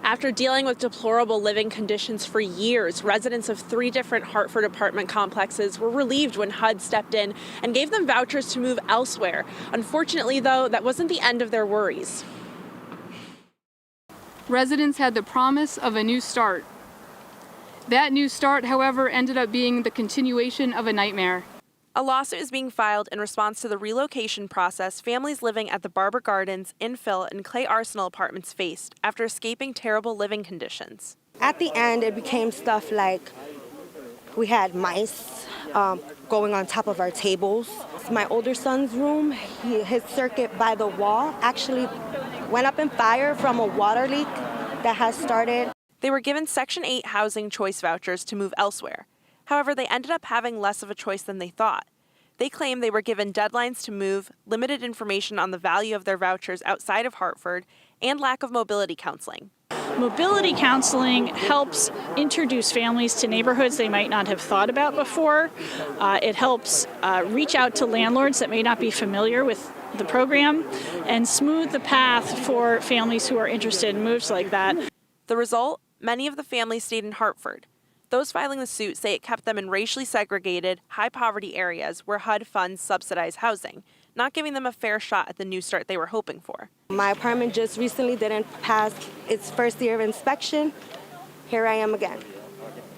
After dealing with deplorable living conditions for years, residents of 3 different Hartford apartment complexes were relieved when HUD stepped in and gave them vouchers to move elsewhere. Unfortunately, though, that wasn't the end of their worries. Residents had the promise of a new start. That new start, however, ended up being the continuation of a nightmare. A lawsuit is being filed in response to the relocation process families living at the Barber Gardens, Infill, and Clay Arsenal apartments faced after escaping terrible living conditions. At the end, it became stuff like we had mice going on top of our tables. My older son's room, his circuit by the wall actually went up in fire from a water leak that has started. They were given Section 8 housing choice vouchers to move elsewhere. However, they ended up having less of a choice than they thought. They claim they were given deadlines to move, limited information on the value of their vouchers outside of Hartford, and lack of mobility counseling. Mobility counseling helps introduce families to neighborhoods they might not have thought about before. It helps reach out to landlords that may not be familiar with the program and smooth the path for families who are interested in moves like that. The result? Many of the families stayed in Hartford. Those filing the suit say it kept them in racially segregated, high-poverty areas where HUD funds subsidize housing, not giving them a fair shot at the new start they were hoping for. My apartment just recently didn't pass its first year of inspection. Here I am again.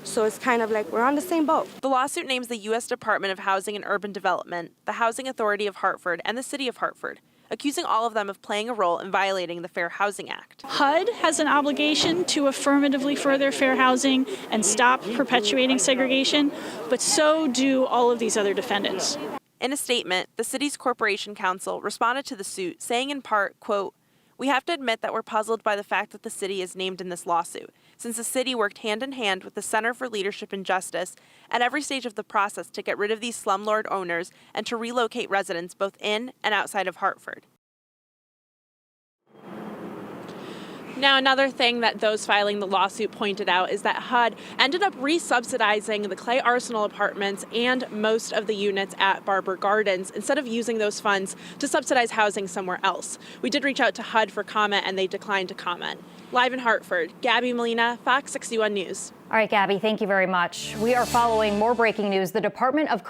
So it's kind of like we're on the same boat. The lawsuit names the U.S. Department of Housing and Urban Development, the Housing Authority of Hartford, and the City of Hartford, accusing all of them of playing a role in violating the Fair Housing Act. HUD has an obligation to affirmatively further fair housing and stop perpetuating segregation, but so do all of these other defendants. In a statement, the city's corporation counsel responded to the suit, saying in part, quote, "We have to admit that we're puzzled by the fact that the city is named in this lawsuit, since the city worked hand in hand with the Center for Leadership and Justice at every stage of the process to get rid of these slumlord owners and to relocate residents both in and outside of Hartford." Now, another thing that those filing the lawsuit pointed out is that HUD ended up resubsidizing the Clay Arsenal apartments and most of the units at Barber Gardens instead of using those funds to subsidize housing somewhere else. We did reach out to HUD for comment, and they declined to comment. Live in Hartford, Gabby Molina, Fox 61 News. All right, Gabby, thank you very much. We are following more breaking news. The Department of